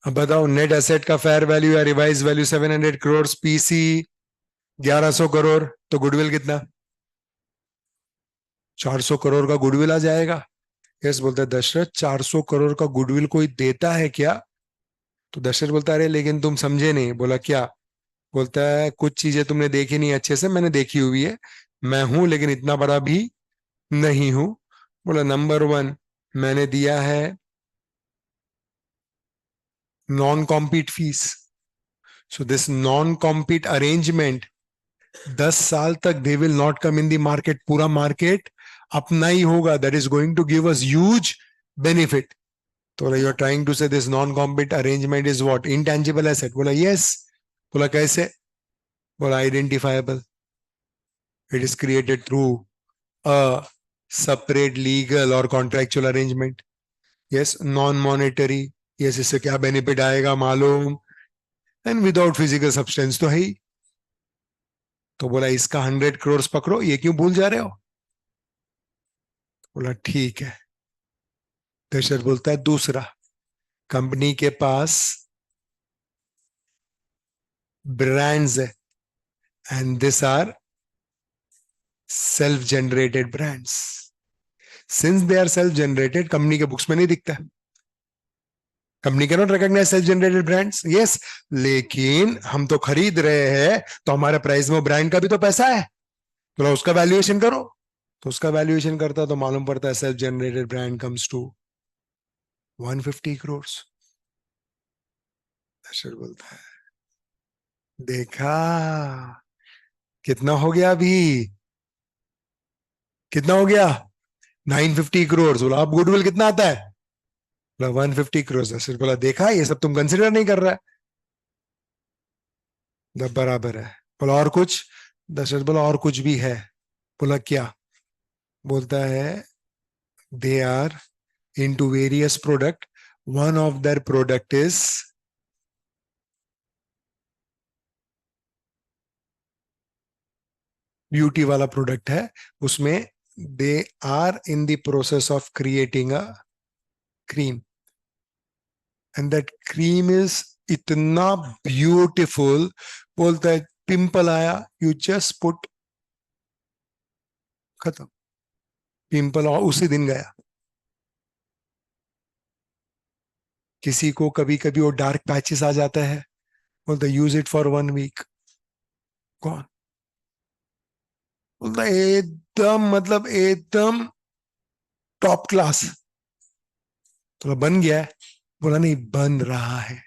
अब बताओ नेट एसेट का फेयर वैल्यू या revise value 700 crore, PC 1100 crore, तो गुडविल कितना? 400 करोड़ का गुडविल आ जाएगा. यस बोलता है दशरथ 400 करोड़ का गुडविल कोई देता है क्या? तो दशरथ बोलता है अरे लेकिन तुम समझे नहीं. बोला क्या? बोलता है कुछ चीजें तुमने देखी नहीं अच्छे से, मैंने देखी हुई है, मैं हूं लेकिन इतना बड़ा भी नहीं हूं. बोला नंबर 1 मैंने दिया है non compete fees. So this non compete arrangement 10 साल तक they will not come in the market. पूरा मार्केट अपना ही होगा. That is going to give us huge benefit. तो you are trying to say this non compete arrangement is what? Intangible asset. बोला yes. बोला कैसे? बोला identifiable. It is created through a separate legal और contractual arrangement. yes, non monetary. yes, इससे क्या benefit आएगा मालूम, एंड विदाउट फिजिकल सब्सटेंस तो है ही. तो बोला इसका 100 करोड़ पकड़ो, ये क्यों भूल जा रहे हो? बोला ठीक है. दशरथ बोलता है दूसरा, कंपनी के पास ब्रांड्स है and this are self generated brands. Since they are self generated, company के बुक्स में नहीं दिखता. Company cannot recognise self generated brands. Yes, लेकिन हम तो खरीद रहे हैं तो हमारे प्राइस में ब्रांड का भी तो पैसा है, तो उसका वैल्यूएशन करो. तो उसका वैल्यूएशन करता तो मालूम पड़ता है self generated brand comes to 150 crore. Dasharath बोलता है देखा कितना हो गया अभी, कितना हो गया? 950 करोड़. बोला अब गुडविल कितना आता है? बोला 150 करोड़. दशरथ बोला देखा ये सब तुम कंसिडर नहीं कर रहा है. बराबर है। बोला और कुछ? दशरथ बोला और कुछ भी है। बोला क्या? बोलता है they are into various product, one of their product is beauty वाला प्रोडक्ट है, उसमें they are in the process of creating a cream, and that cream is इतना ब्यूटीफुल। बोलता है पिंपल आया, यू जस्ट पुट, खत्म, पिंपल और उसी दिन गया। किसी को कभी कभी वो डार्क पैचेस आ जाता है, बोलता यूज इट फॉर 1 वीक, कौन? बोलता एकदम, मतलब एकदम टॉप क्लास। तो बन गया है? बोला नहीं, बन रहा है।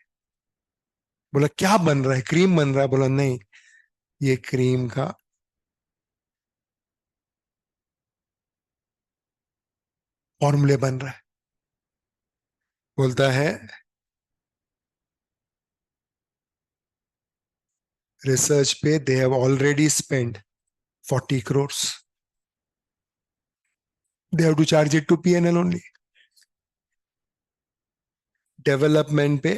बोला क्या बन रहा है? क्रीम बन रहा है। बोला नहीं, ये क्रीम का फॉर्मूले बन रहा है। बोलता है रिसर्च पे they have already spend 40 crores, they have to charge it to P&L only. Development पे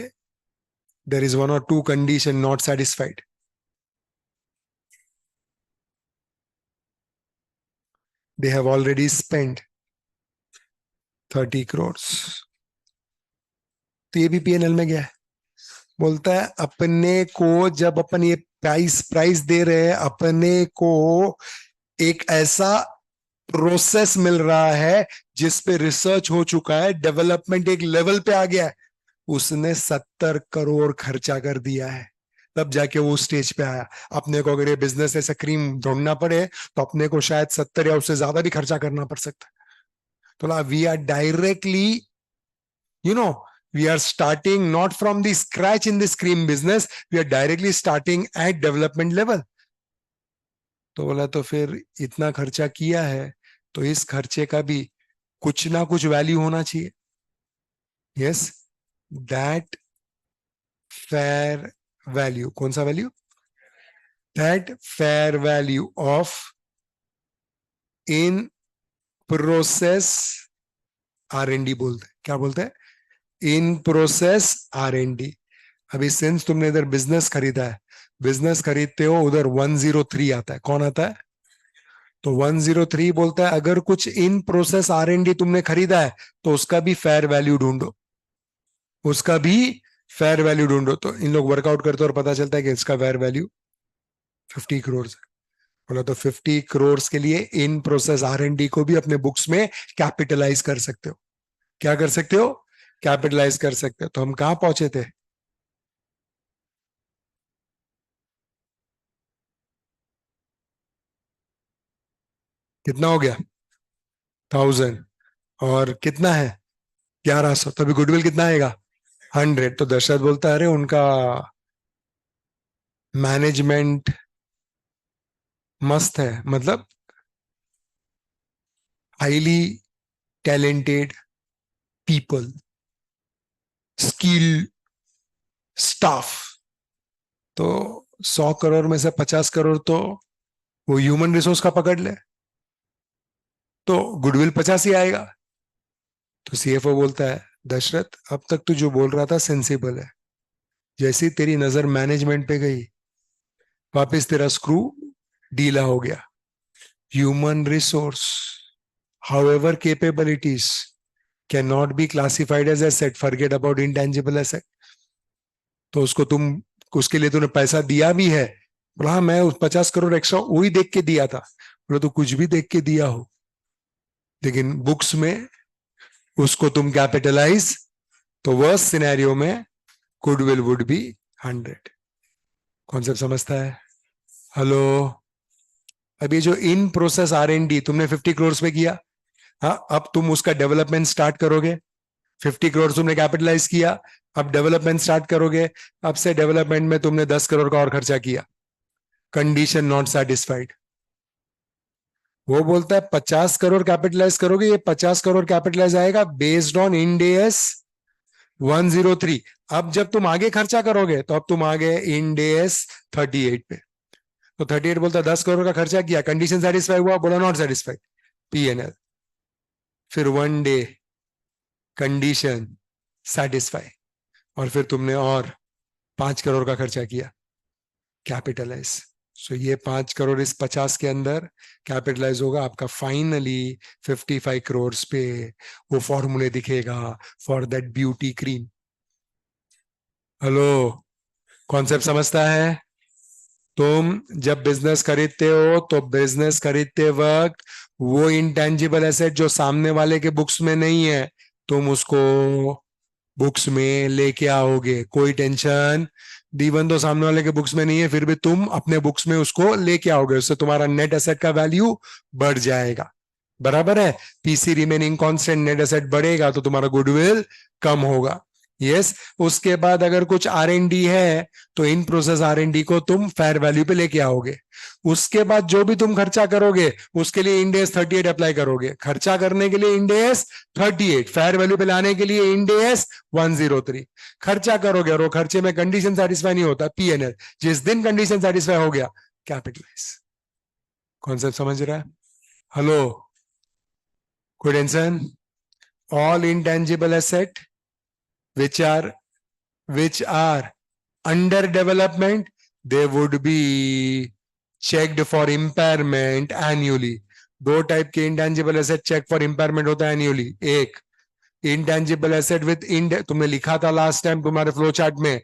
there is 1 or 2 condition not satisfied, they have already spent 30 crores, तो ये भी P&L में गया है। बोलता है अपने को जब अपन ये प्राइस प्राइस दे रहे हैं, अपने को एक ऐसा प्रोसेस मिल रहा है जिस पे रिसर्च हो चुका है, डेवलपमेंट एक लेवल पे आ गया है, उसने 70 करोड़ खर्चा कर दिया है, तब जाके वो स्टेज पे आया। अपने को अगर ये बिजनेस ऐसा क्रीम ढूंढना पड़े तो अपने को शायद 70 या उससे ज्यादा भी खर्चा करना पड़ सकता है। तो we are directly, you know, we are starting not from the scratch in this cream business, we are directly starting at development level. तो बोला तो फिर इतना खर्चा किया है तो इस खर्चे का भी कुछ ना कुछ वैल्यू होना चाहिए। यस, दैट फेयर वैल्यू, कौन सा value? That fair value of in process R&D बोलते हैं। क्या बोलते हैं? In process R&D। अभी सिंस तुमने इधर बिजनेस खरीदा है, बिजनेस खरीदते हो उधर 103 आता है, कौन आता है? तो 103 बोलता है अगर कुछ इन प्रोसेस R&D तुमने खरीदा है तो उसका भी फेयर वैल्यू ढूंढो, उसका भी फेयर वैल्यू ढूंढो। तो इन लोग वर्कआउट करते और पता चलता है कि इसका फेयर वैल्यू 50 करोड़ है। बोला तो 50 करोड़ के लिए इन प्रोसेस R&D को भी अपने बुक्स में कैपिटलाइज कर सकते हो। क्या कर सकते हो? कैपिटलाइज कर सकते हो। तो हम कहां पहुंचे थे? कितना हो गया? 1000, और कितना है? 1100, तभी गुडविल कितना आएगा? 100। तो दशरथ बोलता है अरे उनका मैनेजमेंट मस्त है, मतलब highly talented people, skill staff. तो 100 करोड़ में से 50 करोड़ तो वो ह्यूमन रिसोर्स का पकड़ ले, तो गुडविल 50 ही आएगा। तो CFO बोलता है दशरथ अब तक तू जो बोल रहा था सेंसिबल है, जैसी तेरी नजर मैनेजमेंट पे गई वापस तेरा स्क्रू ढीला हो गया। Human resource however capabilities cannot be classified as asset, forget about intangible asset। तो उसको तुम, उसके लिए तूने पैसा दिया भी है। बोला हाँ मैं उस 50 करोड़ एक्स्ट्रा वही देख के दिया था। बोला तो कुछ भी देख के दिया हो लेकिन बुक्स में उसको तुम कैपिटलाइज, तो वर्स्ट सिनेरियो में गुडविल वुड बी 100। कॉन्सेप्ट समझता है? हेलो, अब ये जो इन प्रोसेस R&D तुमने 50 करोड़ पे किया, हाँ अब तुम उसका डेवलपमेंट स्टार्ट करोगे, 50 करोड़ तुमने कैपिटलाइज किया, अब डेवलपमेंट स्टार्ट करोगे। अब से डेवलपमेंट में तुमने 10 करोड़ का और खर्चा किया, कंडीशन नॉट सेटिस्फाइड। वो बोलता है 50 करोड़ कैपिटलाइज करोगे, ये 50 करोड़ कैपिटलाइज आएगा बेस्ड ऑन इंड AS 103। अब जब तुम आगे खर्चा करोगे तो अब तुम आ गए इन डेज 38 पे। तो 38 बोलता 10 करोड़ का खर्चा किया, कंडीशन सेटिस्फाई हुआ, बोला नॉट सेटिस्फाइड, पीएनएल। फिर 1 डे कंडीशन सेटिस्फाई, और फिर तुमने और 5 करोड़ का खर्चा किया, कैपिटलाइज। सो ये 5 करोड़ इस 50 के अंदर कैपिटलाइज होगा आपका। फाइनली 55 करोड़ पे वो फॉर्मूले दिखेगा for that beauty cream. Hello, concept समझता है? तुम जब बिजनेस खरीदते हो तो बिजनेस खरीदते वक्त वो इंटेंजिबल एसेट जो सामने वाले के बुक्स में नहीं है, तुम उसको बुक्स में लेके आओगे, कोई टेंशन। इवन तो सामने वाले के बुक्स में नहीं है, फिर भी तुम अपने बुक्स में उसको लेके आओगे, उससे तुम्हारा नेट एसेट का वैल्यू बढ़ जाएगा। बराबर है? PC remaining constant, net asset बढ़ेगा तो तुम्हारा गुडविल कम होगा। यस। उसके बाद अगर कुछ आर&डी है तो इन प्रोसेस आर&डी को तुम फेयर वैल्यू पे लेके आओगे। उसके बाद जो भी तुम खर्चा करोगे उसके लिए इंड एस 38 अप्लाई करोगे। खर्चा करने के लिए इंड एस 38, फेयर वैल्यू पे लाने के लिए इंड एस 103। खर्चा करोगे और वो खर्चे में कंडीशन सेटिस्फाई नहीं होता, पीएनएल। जिस दिन कंडीशन सेटिस्फाई हो गया, कैपिटलाइज। कॉन्सेप्ट समझ रहा है? हेलो, कोई tension? All intangible asset which are under development, they would be checked for impairment annually. दो टाइप के intangible asset check for impairment होता है एनुअली। एक इंटेंजिबल एसेट विथ तुमने लिखा था लास्ट टाइम तुम्हारे फ्लो चार्ट में,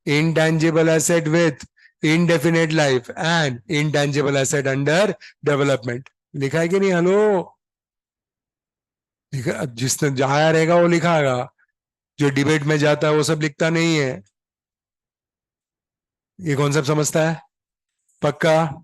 intangible asset with indefinite life and intangible asset under development। लिखा है कि नहीं? हेलो, लिखा? जिसने जहां रहेगा वो लिखागा, जो डिबेट में जाता है वो सब लिखता नहीं है। ये कॉन्सेप्ट समझता है? पक्का?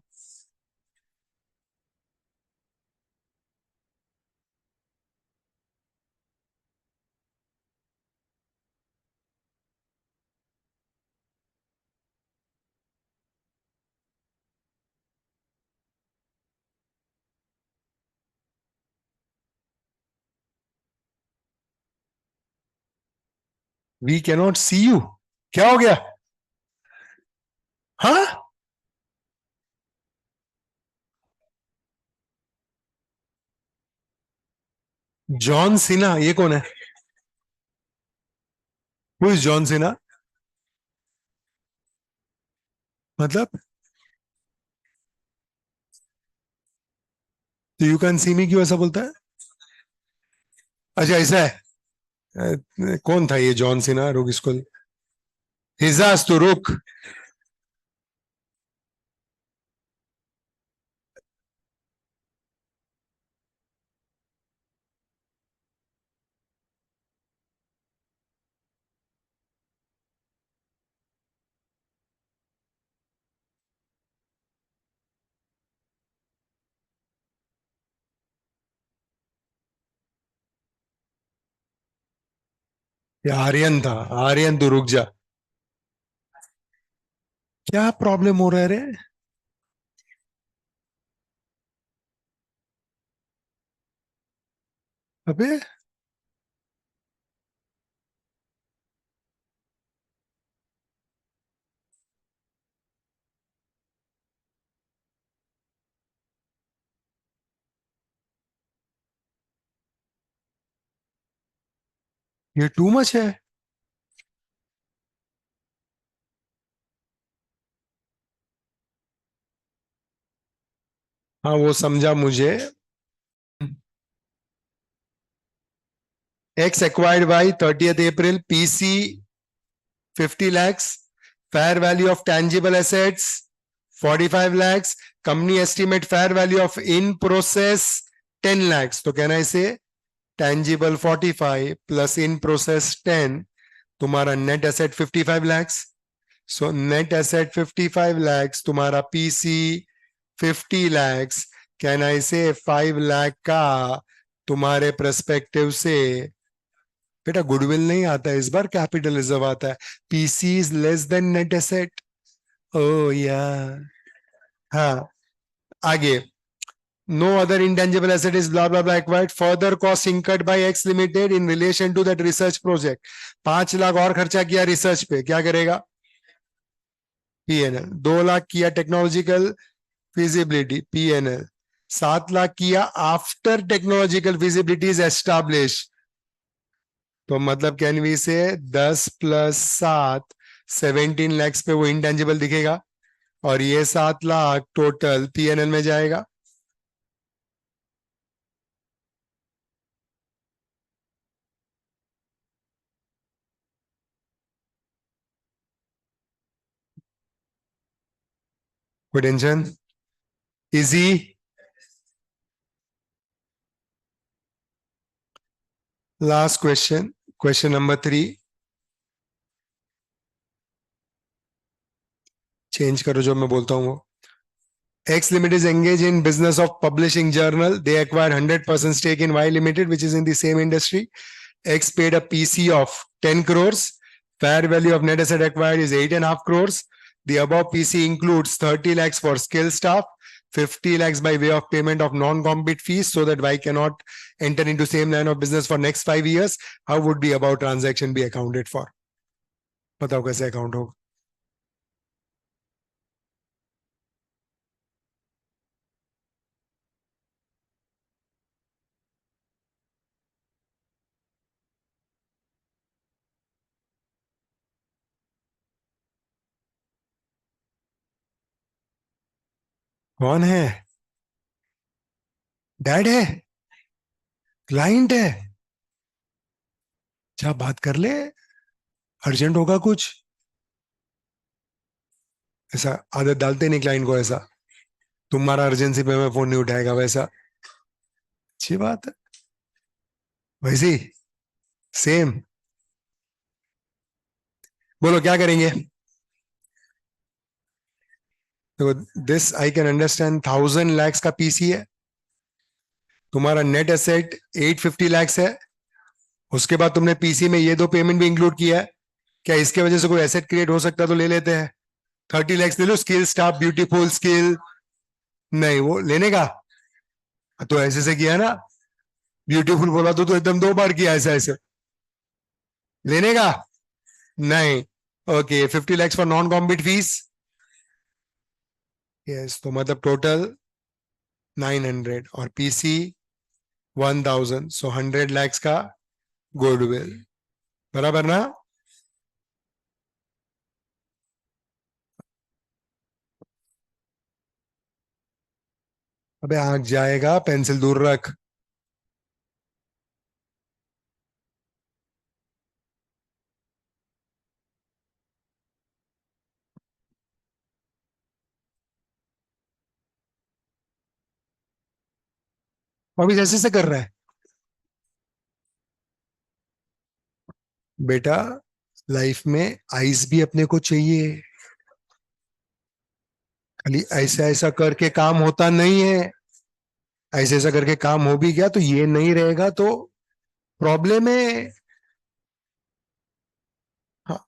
We cannot see you? क्या हो गया? हाँ, जॉन सिन्हा, ये कौन है? Who is John Sinha? मतलब तो यू कैन सी मी क्यों ऐसा बोलता है? अच्छा, ऐसा है। कौन था ये जॉन सिन्हा? रुक इसको, हिजाज तो रुक। ये आर्यन था, आर्यन तू रुक जा। क्या प्रॉब्लम हो रहा है रे? अबे, ये टू मच है। हाँ, वो समझा मुझे। X acquired by 30th April, PC 50 lakhs, fair value of tangible assets 45 lakhs, company estimate fair value of in process 10 lakhs। तो कहना इसे tangible 45 plus in process 10, तुम्हारा net asset 55 lakhs। so net asset 55 lakhs, तुम्हारा PC 50 lakhs, कहना इसे 5 लाख का तुम्हारे perspective से बेटा गुडविल नहीं आता है, इस बार कैपिटल रिजर्व आता है। PC is less than net asset. Oh yeah, हाँ, आगे no other intangible asset is blah blah blah acquired, further cost incurred by X Limited in relation to that research project. 5 lakh और खर्चा किया research पे, क्या करेगा? पीएनएल. 2 लाख किया technological feasibility, PNL. 7 lakh किया after technological feasibility is establish, तो मतलब कैन वी से 10 + 7 17 lakhs पे वो इंटेंजिबल दिखेगा, और ये 7 लाख टोटल पीएनएल में जाएगा. कोई tension? Easy. Last question, question number 3. Change करो जो मैं बोलता हूं वो. X Limited is engaged in business of publishing journal. They acquired 100% stake in Y Limited, which is in the same industry. X paid a PC of 10 crores. Fair value of net asset acquired is 8.5 crores. The above PC includes 30 lakhs for skill staff, 50 lakhs by way of payment of non-compete fees, so that Y cannot enter into same line of business for next 5 years. How would the above transaction be accounted for? बताओ कैसे account होगा? कौन है? Dad है? Client है? क्या बात कर ले, अर्जेंट होगा कुछ. ऐसा आदत डालते नहीं क्लाइंट को, ऐसा तुम्हारा अर्जेंसी पे मैं फोन नहीं उठाएगा वैसा. अच्छी बात है. वैसी सेम. बोलो क्या करेंगे? तो this I can understand. 1000 lakhs का पीसी है, तुम्हारा नेट एसेट 850 lakhs है. उसके बाद तुमने पीसी में ये 2 पेमेंट भी इंक्लूड किया है. क्या इसके वजह से कोई एसेट क्रिएट हो सकता है? तो ले लेते हैं. 30 lakhs ले लो. स्किल स्टाफ, ब्यूटीफुल स्किल, नहीं वो लेने का तो ऐसे से किया ना. ब्यूटीफुल बोला तो एकदम 2 बार किया ऐसा ऐसे. लेने का नहीं. Okay. 50 lakhs for non compete fees. Yes, तो मतलब टोटल 900 और पीसी 1000, सो 100 lakhs का गुडविल. बराबर ना? अबे आंख जाएगा, पेंसिल दूर रख. अभी जैसे से कर रहा है बेटा. लाइफ में आइज भी अपने को चाहिए. खाली ऐसा ऐसा करके काम होता नहीं है. ऐसे ऐसा करके काम हो भी गया तो ये नहीं रहेगा तो प्रॉब्लम है. हाँ,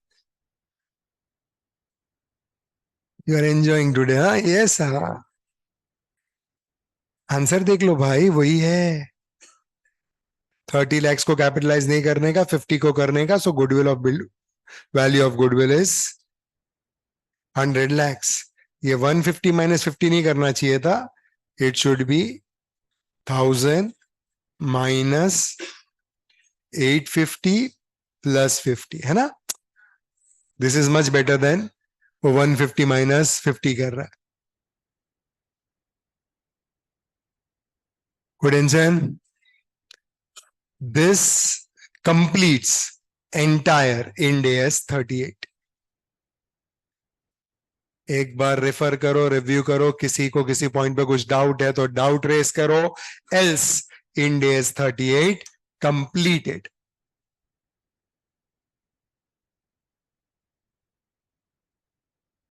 यू आर एंजॉइंग टुडे. हाँ यस. हाँ, आंसर देख लो भाई, वही है. 30 lakhs को कैपिटलाइज नहीं करने का, 50 को करने का. So goodwill of build, value of goodwill is 100 lakhs. ये 150 - 50 नहीं करना चाहिए था. इट शुड बी 1000 - 850 + 50, है ना? This is much better than 150 - 50 कर रहा है. Good tension. This completes entire Ind AS 38. एक बार रेफर करो, रिव्यू करो. किसी को किसी पॉइंट पे कुछ डाउट है तो डाउट रेस करो. Else Ind AS 38 completed.